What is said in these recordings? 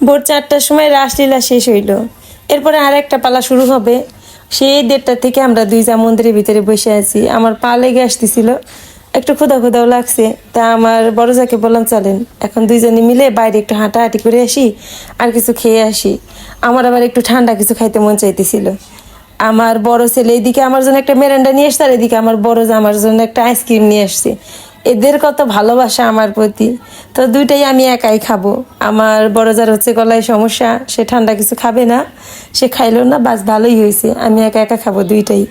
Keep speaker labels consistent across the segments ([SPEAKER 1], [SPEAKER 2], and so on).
[SPEAKER 1] ভোর 4টার সময় রাসলীলা শেষ হইল। এরপরে আর একটা পালা শুরু হবে। সেই 1:30 থেকে আমরা দুই যা মন্দিরের ভিতরে বসে আছি। আমার পা লেগে আসতেছিল, একটু ক্ষুধা ক্ষুধাও লাগছে। তা আমার বড় যাকে বললাম চলেন এখন দুইজনে মিলে বাইরে একটু হাঁটাহাঁটি করে আসি, আর কিছু খেয়ে আসি। আমার আবার একটু ঠান্ডা কিছু খাইতে মন চাইতেছিল। আমার বড় ছেলে এদিকে আমার জন্য একটা মেরান্ডা নিয়ে আসছে, আর এদিকে আমার বড় যা আমার জন্য একটা আইসক্রিম নিয়ে আসছে। এদের কত ভালোবাসা আমার প্রতি, তো দুইটাই আমি একাই খাবো। আমার বড় যার হচ্ছে গলায় সমস্যা, সে ঠান্ডা কিছু খাবে না, সে খাইলো না, বাস ভালোই হয়েছে, আমি একা একা খাবো দুইটাই।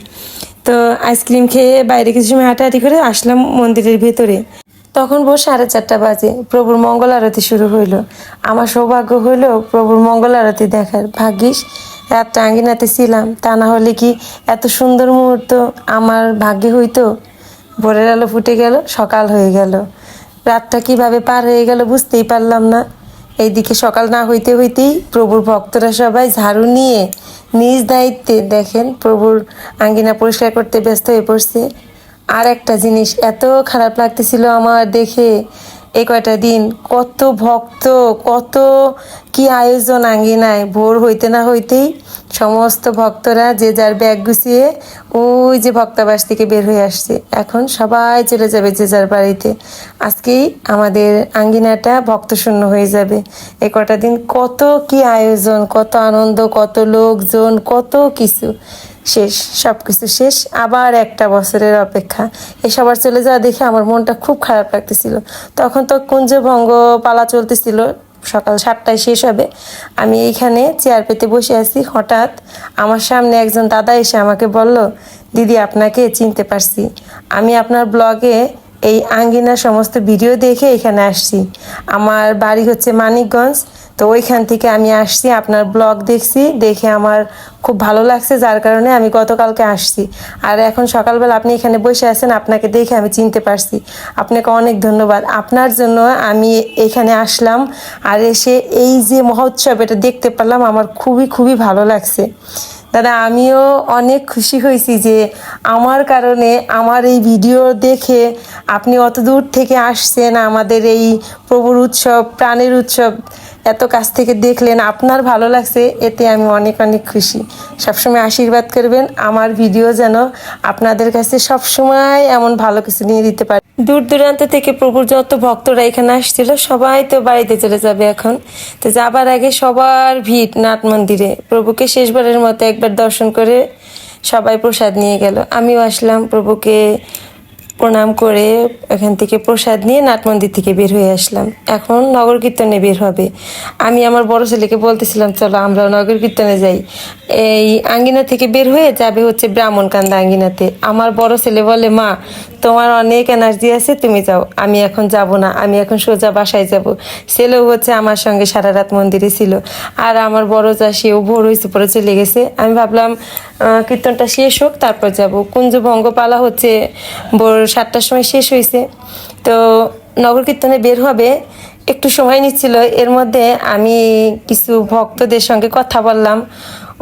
[SPEAKER 1] তো আইসক্রিম খেয়ে বাইরে কিছু সময় হাঁটাহাঁটি করে আসলাম মন্দিরের ভেতরে। তখন ভোর 4:30 বাজে, প্রভুর মঙ্গল আরতি শুরু হইলো। আমার সৌভাগ্য হইলো প্রভুর মঙ্গল আরতি দেখার। ভাগ্যিস রাতটা আঙ্গিনাতে ছিলাম, তা না হলে কি এত সুন্দর মুহূর্ত আমার ভাগ্যে হইতো। ভোরের আলো ফুটে গেল, সকাল হয়ে গেল। রাতটা কিভাবে পার হয়ে গেল বুঝতেই পারলাম না। এইদিকে সকাল না হইতে হইতেই প্রভুর ভক্তরা সবাই ঝাড়ু নিয়ে নিজ দায়িত্বে দেখেন প্রভুর আঙ্গিনা পরিষ্কার করতে ব্যস্ত হয়ে পড়ছে। আর একটা জিনিস এত খারাপ লাগতেছিল আমার দেখে, এই কয়টা দিন কত ভক্ত, কত কি আয়োজন আঙ্গিনায়। ভোর হইতে না হইতেই সমস্ত ভক্তরা যে যার ব্যাগ গুছিয়ে ওই যে ভক্তাবাস থেকে বের হয়ে আসছে। এখন সবাই চলে যাবে যে যার বাড়িতে। আজকেই আমাদের আঙ্গিনাটা ভক্তশূন্য হয়ে যাবে। এই কটা দিন কত কি আয়োজন, কত আনন্দ, কত লোকজন, কত কিছু শেষ, সব কিছু শেষ। আবার একটা বছরের অপেক্ষা। এই সবার চলে যাওয়া দেখে আমার মনটা খুব খারাপ লাগতেছিল। তখন তো কুঞ্জভঙ্গ পালা চলতেছিল, সকাল 7টায় শেষ হবে। আমি এইখানে চেয়ার পেতে বসে আছি, হঠাৎ আমার সামনে একজন দাদা এসে আমাকে বলল, দিদি আপনাকে চিনতে পারছি, আমি আপনার ব্লগে এই আঙ্গিনার সমস্ত ভিডিও দেখে এখানে আসছি। আমার বাড়ি হচ্ছে মানিকগঞ্জ, তো ওইখান থেকে আমি আসছি, আপনার ব্লগ দেখছি, দেখে আমার খুব ভালো লাগছে, যার কারণে আমি গতকালকে আসছি। আর এখন সকালবেলা আপনি এখানে বসে আছেন, আপনাকে দেখে আমি চিনতে পারছি। আপনাকে অনেক ধন্যবাদ, আপনার জন্য আমি এখানে আসলাম। আর এসে এই যে মহোৎসব এটা দেখতে পারলাম, আমার খুবই খুবই ভালো লাগছে। দাদা আমিও অনেক খুশি হয়েছি যে আমার কারণে, আমার এই ভিডিও দেখে আপনি অত দূর থেকে আসছেন, আমাদের এই প্রভুর উৎসব, প্রাণের উৎসব এত কাছ থেকে দেখলেন, আপনার ভালো লাগছে, এতে আমি অনেক অনেক খুশি। সবসময় আশীর্বাদ করবেন আমার ভিডিও যেন আপনাদের কাছে সবসময় এমন ভালো কিছু নিয়ে দিতে পারে। দূর দূরান্ত থেকে প্রভুর যত ভক্তরা এখানে আসছিল সবাই তো বাড়িতে চলে যাবে এখন। তো যাবার আগে সবার ভিড় নাট মন্দিরে। প্রভুকে শেষবারের মতো একবার দর্শন করে সবাই প্রসাদ নিয়ে গেল। আমিও আসলাম, প্রভুকে প্রণাম করে এখান থেকে প্রসাদ নিয়ে নাট মন্দির থেকে বের হয়ে আসলাম। এখন নগর কীর্তনে বের হবে। আমি আমার বড় ছেলেকে বলতেছিলাম চলো আমরা নগর কীর্তনে যাই। এই আঙ্গিনা থেকে বের হয়ে যাবে হচ্ছে ব্রাহ্মণকান্দা আঙ্গিনাতে। আমার বড় ছেলে বলে, মা তোমার অনেক এনার্জি আছে, তুমি যাও, আমি এখন যাব না, আমি এখন সোজা বাসায় যাব। ছেলেও হচ্ছে আমার সঙ্গে সারা রাত মন্দিরে ছিল। আর আমার বড় যা, সেও ভোর হয়েছে পরে চলে গেছে। আমি ভাবলাম কীর্তনটা শেষ হোক তারপর যাব। কুঞ্জভঙ্গ পালা হচ্ছে ভোর 7টার সময় শেষ হয়েছে। তো নগর কীর্তনে বের হবে, একটু সময় নিচ্ছিল। এর মধ্যে আমি কিছু ভক্তদের সঙ্গে কথা বললাম,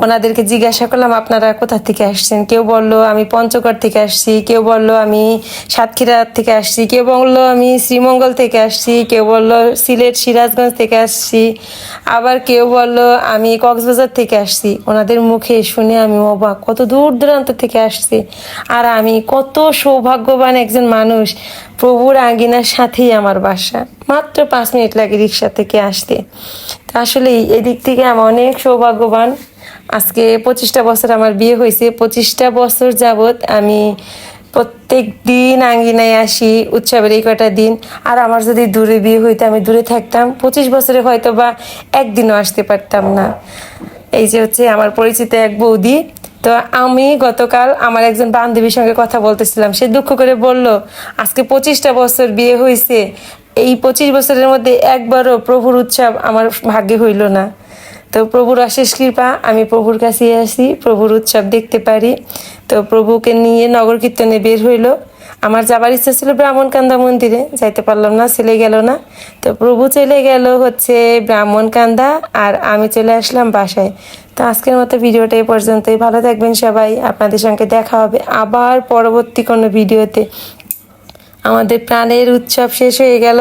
[SPEAKER 1] ওনাদেরকে জিজ্ঞাসা করলাম আপনারা কোথা থেকে আসছেন। কেউ বলল আমি পঞ্চগড় থেকে আসছি, কেউ বলল আমি সাতক্ষীরা থেকে আসছি, কেউ বলল আমি শ্রীমঙ্গল থেকে আসছি, কেউ বলল সিলেট সিরাজগঞ্জ থেকে আসছি, আবার কেউ বলল আমি কক্সবাজার থেকে আসছি। ওনাদের মুখে শুনে আমি অবাক, কত দূর দূরান্ত থেকে আসছে। আর আমি কত সৌভাগ্যবান একজন মানুষ, প্রভুর আঙ্গিনার সাথেই আমার বাসা, মাত্র 5 মিনিট লাগে রিক্সা থেকে আসতে। তো আসলে এদিক থেকে আমি অনেক সৌভাগ্যবান। আজকে 25টা বছর আমার বিয়ে হয়েছে। 25টা বছর যাবৎ আমি প্রত্যেক দিন আঙ্গিনায় আসি, উৎসবের এই কটা দিন। আর আমার যদি দূরে বিয়ে হইতো, আমি দূরে থাকতাম, 25 বছরে হয়তো বা একদিনও আসতে পারতাম না। এই যে হচ্ছে আমার পরিচিত এক বৌদি। তো আমি গতকাল আমার একজন বান্ধবীর সঙ্গে কথা বলতেছিলাম, সে দুঃখ করে বলল আজকে 25টা বছর বিয়ে হয়েছে, এই 25 বছরের মধ্যে একবারও প্রভুর উৎসব আমার ভাগ্যে হইল না। তো প্রভুর অশেষ কৃপা, আমি প্রভুর কাছে আসি, প্রভুর উৎসব দেখতে পারি। তো প্রভুকে নিয়ে নগর কীর্তনে বের হইল। আমার যাবার ইচ্ছা ছিল ব্রাহ্মণকান্দা মন্দিরে, যাইতে পারলাম না, ছেলে গেল না। তো প্রভু চলে গেল হচ্ছে ব্রাহ্মণকান্দা, আর আমি চলে আসলাম বাসায়। তো আজকের মতো ভিডিওটা এই পর্যন্তই। ভালো থাকবেন সবাই, আপনাদের সঙ্গে দেখা হবে আবার পরবর্তী কোনো ভিডিওতে। আমাদের প্রাণের উৎসব শেষ হয়ে গেল।